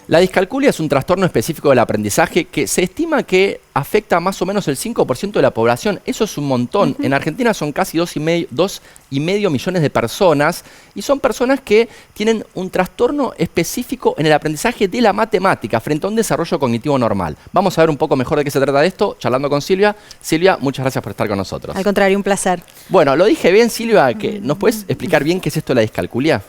La discalculia es un trastorno específico del aprendizaje que se estima que afecta a más o menos el 5% de la población. Eso es un montón. En Argentina son casi 2,5 millones de personas y son personas que tienen un trastorno específico en el aprendizaje de la matemática frente a un desarrollo cognitivo normal. Vamos a ver un poco mejor de qué se trata de esto, charlando con Silvia. Silvia, muchas gracias por estar con nosotros. Al contrario, un placer. Bueno, lo dije bien, Silvia, ¿nos puedes explicar bien qué es esto de la discalculia?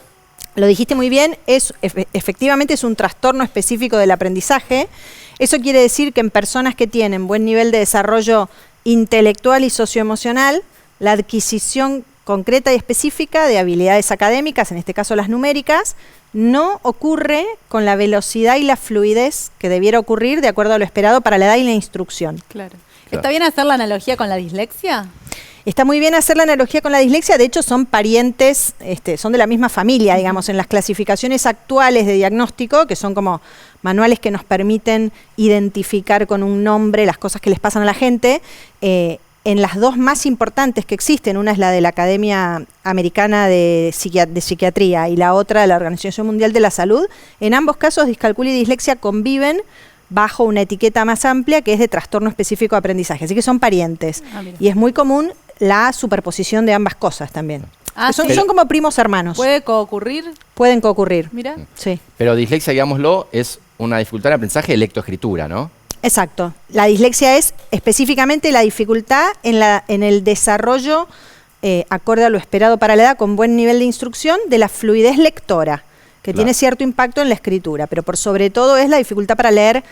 Lo dijiste muy bien, efectivamente es un trastorno específico del aprendizaje. Eso quiere decir que en personas que tienen buen nivel de desarrollo intelectual y socioemocional, la adquisición concreta y específica de habilidades académicas, en este caso las numéricas, no ocurre con la velocidad y la fluidez que debiera ocurrir de acuerdo a lo esperado para la edad y la instrucción. Claro. ¿Está bien hacer la analogía con la dislexia? Está muy bien hacer la analogía con la dislexia, de hecho son parientes, son de la misma familia, digamos, en las clasificaciones actuales de diagnóstico, que son como manuales que nos permiten identificar con un nombre las cosas que les pasan a la gente. En las dos más importantes que existen, una es la de la Academia Americana de Psiquiatría y la otra de la Organización Mundial de la Salud, en ambos casos discalculia y dislexia conviven bajo una etiqueta más amplia que es de trastorno específico de aprendizaje, así que son parientes. Y es muy común la superposición de ambas cosas también. Son como primos hermanos. ¿Puede coocurrir? Pueden coocurrir. Mira. Sí. Pero dislexia, digámoslo, es una dificultad de aprendizaje de lectoescritura, ¿no? Exacto. La dislexia es específicamente la dificultad en el desarrollo, acorde a lo esperado para la edad, con buen nivel de instrucción, de la fluidez lectora, que tiene cierto impacto en la escritura, pero por sobre todo es la dificultad para leer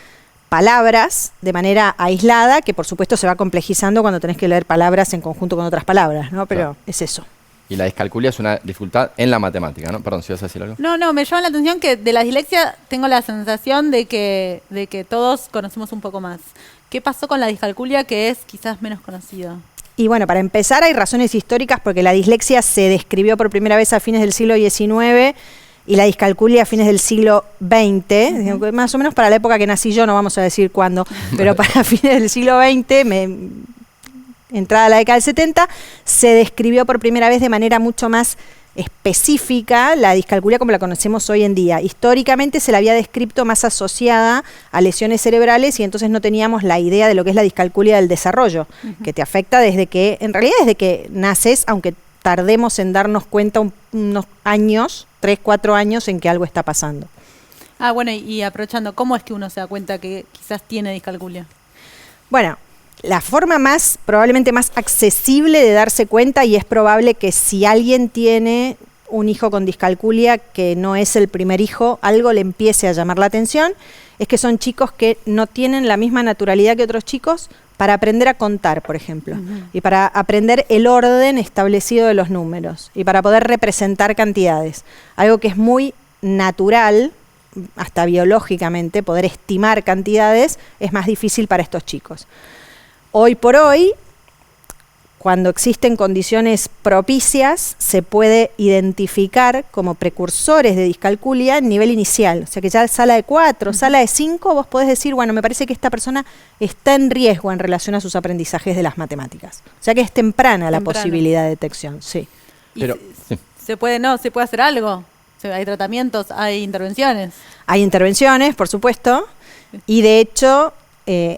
palabras de manera aislada, que por supuesto se va complejizando cuando tenés que leer palabras en conjunto con otras palabras, ¿no? Pero es eso. Y la discalculia es una dificultad en la matemática, ¿no? Perdón, ¿si vas a decir algo? No, me llama la atención que de la dislexia tengo la sensación de que todos conocemos un poco más. ¿Qué pasó con la discalculia que es quizás menos conocido? Y bueno, para empezar hay razones históricas porque la dislexia se describió por primera vez a fines del siglo XIX y la discalculia a fines del siglo XX, más o menos para la época que nací yo, no vamos a decir cuándo, pero para fines del siglo XX, entrada a la década del 70, se describió por primera vez de manera mucho más específica la discalculia como la conocemos hoy en día. Históricamente se la había descrito más asociada a lesiones cerebrales y entonces no teníamos la idea de lo que es la discalculia del desarrollo, que te afecta desde que naces, aunque tardemos en darnos cuenta unos años, 3, 4 años en que algo está pasando. Bueno, y aprovechando, ¿cómo es que uno se da cuenta que quizás tiene discalculia? Bueno, la forma probablemente más accesible de darse cuenta, y es probable que si alguien tiene un hijo con discalculia que no es el primer hijo, algo le empiece a llamar la atención, es que son chicos que no tienen la misma naturalidad que otros chicos para aprender a contar, por ejemplo, y para aprender el orden establecido de los números, y para poder representar cantidades. Algo que es muy natural, hasta biológicamente, poder estimar cantidades, es más difícil para estos chicos. Hoy por hoy, cuando existen condiciones propicias, se puede identificar como precursores de discalculia en nivel inicial. O sea que ya sala de 4, sala de 5, vos podés decir, bueno, me parece que esta persona está en riesgo en relación a sus aprendizajes de las matemáticas. O sea que es temprana la posibilidad de detección, sí. Pero, ¿Se puede hacer algo? ¿Hay tratamientos? ¿Hay intervenciones? Hay intervenciones, por supuesto, y de hecho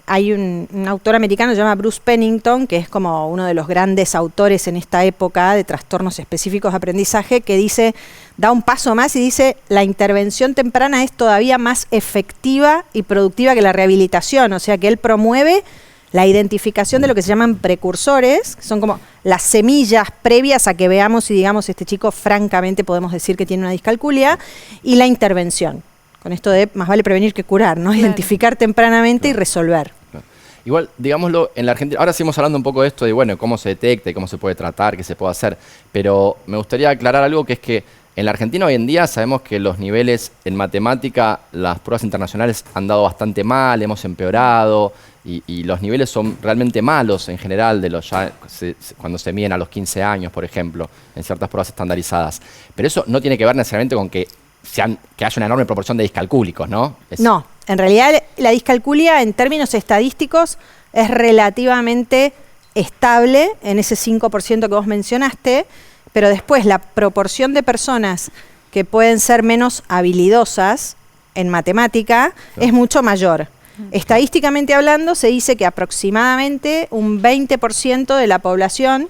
hay un autor americano que se llama Bruce Pennington, que es como uno de los grandes autores en esta época de trastornos específicos de aprendizaje, que da un paso más y dice, la intervención temprana es todavía más efectiva y productiva que la rehabilitación, o sea que él promueve la identificación de lo que se llaman precursores, que son como las semillas previas a que veamos y digamos, este chico francamente podemos decir que tiene una discalculia, y la intervención. Con esto de más vale prevenir que curar, ¿no? Claro. Identificar tempranamente y resolver. Claro. Igual, digámoslo, en la Argentina, ahora seguimos hablando un poco de esto, de bueno, cómo se detecta y cómo se puede tratar, qué se puede hacer, pero me gustaría aclarar algo, que es que en la Argentina hoy en día sabemos que los niveles en matemática, las pruebas internacionales han dado bastante mal, hemos empeorado, y los niveles son realmente malos en general cuando se miden a los 15 años, por ejemplo, en ciertas pruebas estandarizadas. Pero eso no tiene que ver necesariamente con que haya una enorme proporción de discalcúlicos, ¿no? No, en realidad la discalculia en términos estadísticos es relativamente estable en ese 5% que vos mencionaste, pero después la proporción de personas que pueden ser menos habilidosas en matemática es mucho mayor. Estadísticamente hablando, se dice que aproximadamente un 20% de la población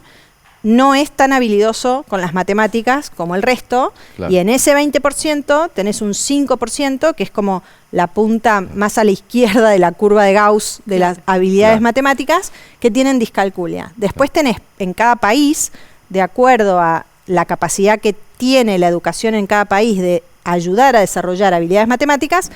no es tan habilidoso con las matemáticas como el resto, y en ese 20% tenés un 5%, que es como la punta más a la izquierda de la curva de Gauss de las habilidades matemáticas, que tienen discalculia. Después tenés en cada país, de acuerdo a la capacidad que tiene la educación en cada país de ayudar a desarrollar habilidades matemáticas,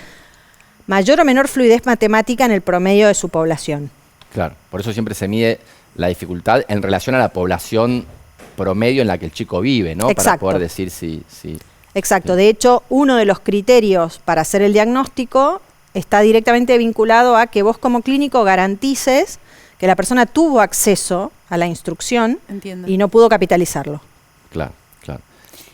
mayor o menor fluidez matemática en el promedio de su población. Claro, por eso siempre se mide la dificultad en relación a la población promedio en la que el chico vive, ¿no? Exacto. Para poder decir si... Exacto. De hecho, uno de los criterios para hacer el diagnóstico está directamente vinculado a que vos como clínico garantices que la persona tuvo acceso a la instrucción y no pudo capitalizarlo. Claro, claro.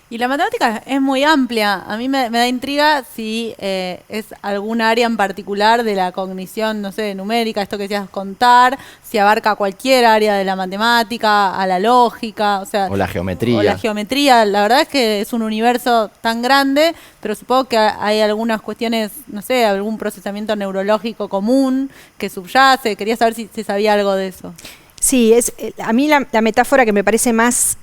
Y la matemática es muy amplia. A mí me da intriga si es algún área en particular de la cognición, no sé, numérica, esto que decías contar, si abarca cualquier área de la matemática, a la lógica, o la geometría. O la geometría. La verdad es que es un universo tan grande, pero supongo que hay algunas cuestiones, no sé, algún procesamiento neurológico común que subyace. Quería saber si sabía algo de eso. Sí, a mí la metáfora que me parece más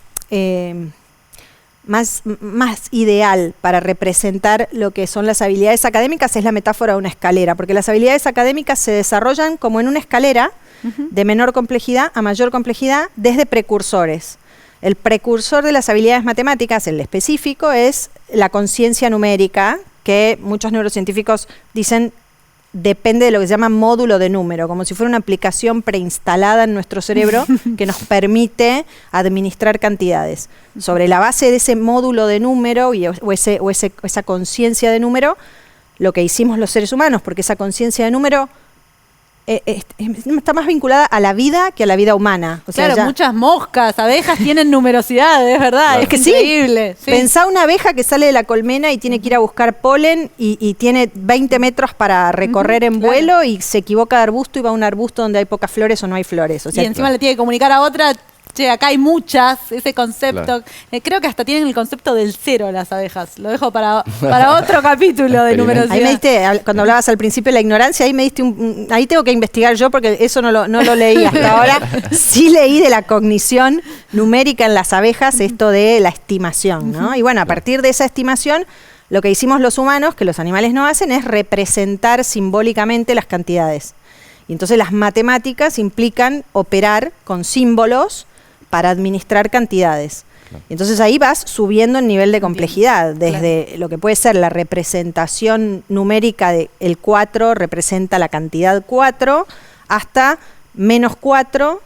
ideal para representar lo que son las habilidades académicas es la metáfora de una escalera, porque las habilidades académicas se desarrollan como en una escalera de menor complejidad a mayor complejidad desde precursores. El precursor de las habilidades matemáticas, el específico, es la conciencia numérica, que muchos neurocientíficos dicen depende de lo que se llama módulo de número, como si fuera una aplicación preinstalada en nuestro cerebro que nos permite administrar cantidades. Sobre la base de ese módulo de número o esa conciencia de número, lo que hicimos los seres humanos, porque esa conciencia de número está más vinculada a la vida que a la vida humana. O sea, claro, muchas moscas, abejas tienen numerosidad, es verdad, claro. Es que increíble. Sí. Pensá una abeja que sale de la colmena y tiene que ir a buscar polen y tiene 20 metros para recorrer en vuelo y se equivoca de arbusto y va a un arbusto donde hay pocas flores o no hay flores. O sea, y encima le tiene que comunicar a otra, che, acá hay muchas, ese concepto. Creo que hasta tienen el concepto del cero las abejas. Lo dejo para otro capítulo de numerosidad. Ahí me diste, cuando hablabas al principio de la ignorancia, ahí me diste ahí tengo que investigar yo porque eso no lo leí hasta ahora. Sí leí de la cognición numérica en las abejas, esto de la estimación, ¿no? Y bueno, a partir de esa estimación, lo que hicimos los humanos, que los animales no hacen, es representar simbólicamente las cantidades. Y entonces las matemáticas implican operar con símbolos para administrar cantidades. Claro. Entonces ahí vas subiendo el nivel de complejidad, desde lo que puede ser la representación numérica de el 4 representa la cantidad 4, hasta menos 4,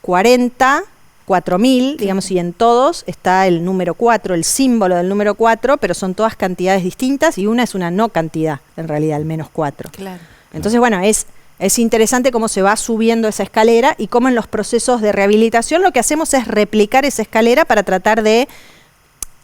40, 4000, digamos, y en todos está el número 4, el símbolo del número 4, pero son todas cantidades distintas y una es una no cantidad, en realidad, el menos 4. Claro. Entonces, bueno, es interesante cómo se va subiendo esa escalera y cómo en los procesos de rehabilitación lo que hacemos es replicar esa escalera para tratar de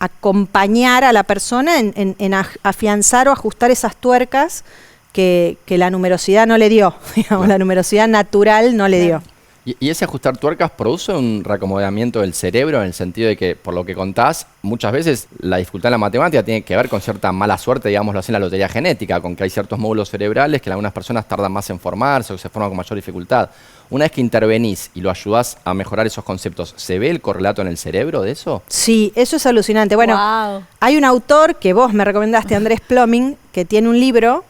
acompañar a la persona en afianzar o ajustar esas tuercas que la numerosidad no le dio, digamos, la numerosidad natural no le dio. ¿Y ese ajustar tuercas produce un reacomodamiento del cerebro en el sentido de que, por lo que contás, muchas veces la dificultad en la matemática tiene que ver con cierta mala suerte, digámoslo así, en la lotería genética, con que hay ciertos módulos cerebrales que algunas personas tardan más en formarse o que se forman con mayor dificultad? Una vez que intervenís y lo ayudás a mejorar esos conceptos, ¿se ve el correlato en el cerebro de eso? Sí, eso es alucinante. Bueno, hay un autor que vos me recomendaste, Andrés Ploming, que tiene un libro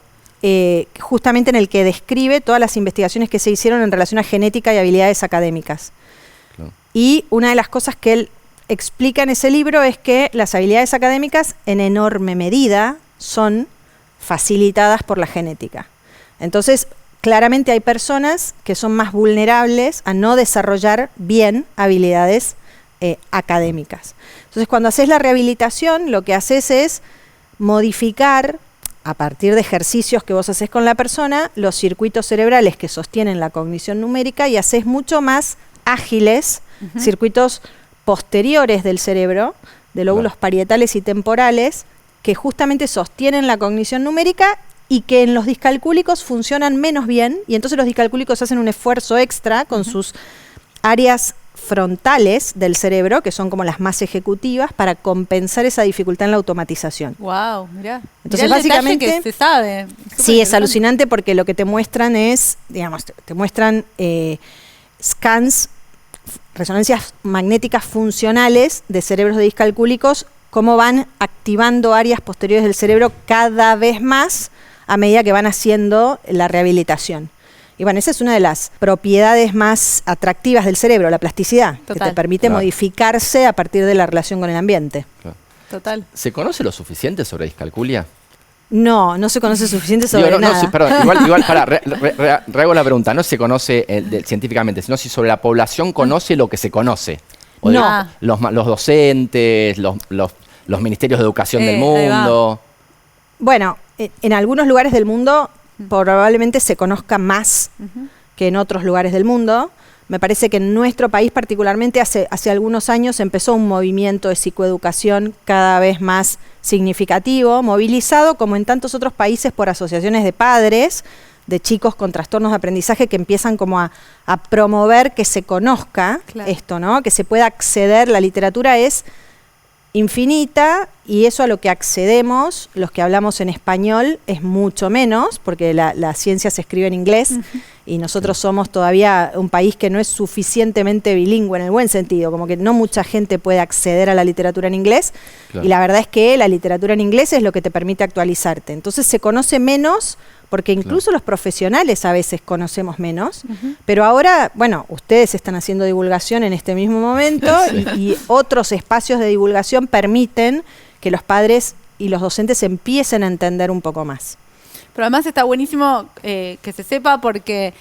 justamente en el que describe todas las investigaciones que se hicieron en relación a genética y habilidades académicas. Claro. Y una de las cosas que él explica en ese libro es que las habilidades académicas en enorme medida son facilitadas por la genética. Entonces, claramente hay personas que son más vulnerables a no desarrollar bien habilidades académicas. Entonces, cuando haces la rehabilitación, lo que haces es modificar, a partir de ejercicios que vos haces con la persona, los circuitos cerebrales que sostienen la cognición numérica y haces mucho más ágiles circuitos posteriores del cerebro, de lóbulos parietales y temporales, que justamente sostienen la cognición numérica y que en los discalcúlicos funcionan menos bien, y entonces los discalcúlicos hacen un esfuerzo extra con sus áreas frontales del cerebro, que son como las más ejecutivas, para compensar esa dificultad en la automatización. Wow, mirá. Entonces, Mirá el básicamente, detalle que se sabe. Sí, es alucinante porque lo que te muestran es, digamos, te muestran scans, resonancias magnéticas funcionales de cerebros de discalcúlicos, cómo van activando áreas posteriores del cerebro cada vez más a medida que van haciendo la rehabilitación. Y bueno, esa es una de las propiedades más atractivas del cerebro, la plasticidad, que te permite modificarse a partir de la relación con el ambiente. Claro. Total. ¿Se conoce lo suficiente sobre discalculia? No, no se conoce suficiente sobre nada. No, sí, perdón, igual rehago la pregunta. No se conoce científicamente, sino si sobre la población conoce lo que se conoce. O No. Los docentes, los ministerios de educación del mundo. Bueno, en algunos lugares del mundo probablemente se conozca más que en otros lugares del mundo. Me parece que en nuestro país particularmente hace algunos años empezó un movimiento de psicoeducación cada vez más significativo, movilizado como en tantos otros países por asociaciones de padres, de chicos con trastornos de aprendizaje que empiezan como a promover que se conozca esto, ¿no? Que se pueda acceder. La literatura es infinita y eso a lo que accedemos, los que hablamos en español, es mucho menos, porque la ciencia se escribe en inglés y nosotros somos todavía un país que no es suficientemente bilingüe en el buen sentido, como que no mucha gente puede acceder a la literatura en inglés y la verdad es que la literatura en inglés es lo que te permite actualizarte. Entonces se conoce menos porque incluso los profesionales a veces conocemos menos, pero ahora, bueno, ustedes están haciendo divulgación en este mismo momento y otros espacios de divulgación permiten que los padres y los docentes empiecen a entender un poco más. Pero además está buenísimo que se sepa porque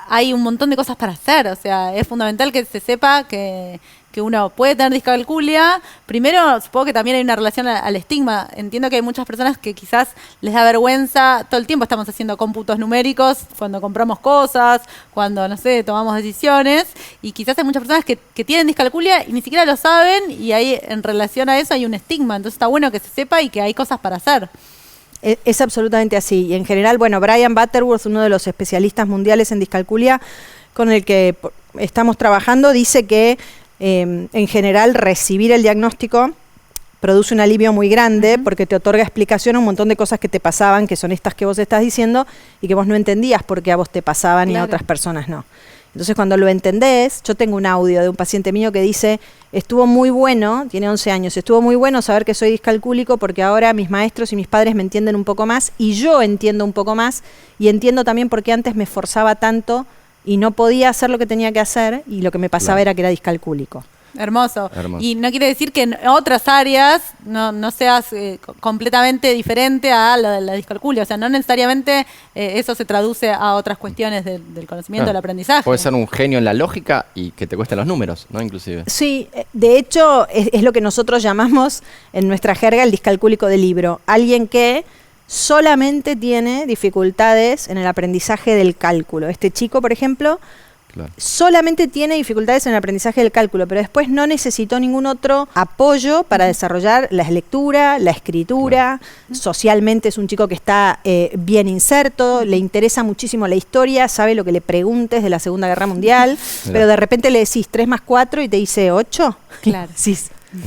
hay un montón de cosas para hacer, o sea, es fundamental que se sepa que uno puede tener discalculia. Primero, supongo que también hay una relación al estigma. Entiendo que hay muchas personas que quizás les da vergüenza. Todo el tiempo estamos haciendo cómputos numéricos cuando compramos cosas, cuando, no sé, tomamos decisiones. Y quizás hay muchas personas que tienen discalculia y ni siquiera lo saben. Y ahí, en relación a eso, hay un estigma. Entonces está bueno que se sepa y que hay cosas para hacer. Es absolutamente así. Y en general, bueno, Brian Butterworth, uno de los especialistas mundiales en discalculia con el que estamos trabajando, dice que en general recibir el diagnóstico produce un alivio muy grande porque te otorga explicación a un montón de cosas que te pasaban, que son estas que vos estás diciendo y que vos no entendías por qué a vos te pasaban y a otras personas no. Entonces cuando lo entendés, yo tengo un audio de un paciente mío que dice, estuvo muy bueno, tiene 11 años, estuvo muy bueno saber que soy discalcúlico porque ahora mis maestros y mis padres me entienden un poco más y yo entiendo un poco más y entiendo también por qué antes me esforzaba tanto y no podía hacer lo que tenía que hacer y lo que me pasaba era que era discalcúlico. Hermoso. Y no quiere decir que en otras áreas no seas completamente diferente a la discalculia. O sea, no necesariamente eso se traduce a otras cuestiones del conocimiento, del aprendizaje. Puede ser un genio en la lógica y que te cuesten los números, ¿no? Inclusive. Sí, de hecho es lo que nosotros llamamos en nuestra jerga el discalcúlico de libro. Alguien que solamente tiene dificultades en el aprendizaje del cálculo. Este chico, por ejemplo, solamente tiene dificultades en el aprendizaje del cálculo, pero después no necesitó ningún otro apoyo para desarrollar la lectura, la escritura. Socialmente es un chico que está bien inserto, le interesa muchísimo la historia, sabe lo que le preguntes de la Segunda Guerra Mundial, pero de repente le decís 3 más 4 y te dice 8. Claro. Sí.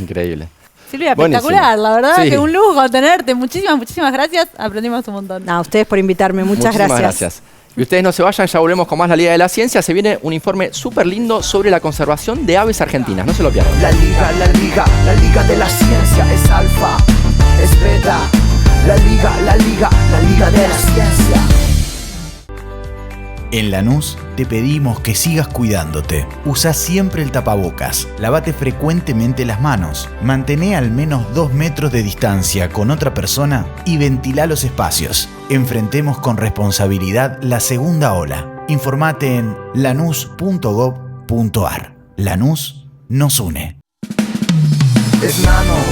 Increíble. Silvia, espectacular, la verdad que un lujo tenerte. Muchísimas gracias, aprendimos un montón. A ustedes por invitarme, muchas gracias. Y ustedes no se vayan, ya volvemos con más La Liga de la Ciencia. Se viene un informe súper lindo sobre la conservación de aves argentinas, no se lo pierdan. La Liga de la Ciencia es alfa, es beta. La Liga de la Ciencia. En Lanús te pedimos que sigas cuidándote. Usa siempre el tapabocas, lavate frecuentemente las manos, mantén al menos 2 metros de distancia con otra persona y ventila los espacios. Enfrentemos con responsabilidad la segunda ola. Informate en lanus.gov.ar. Lanús nos une. Es nano.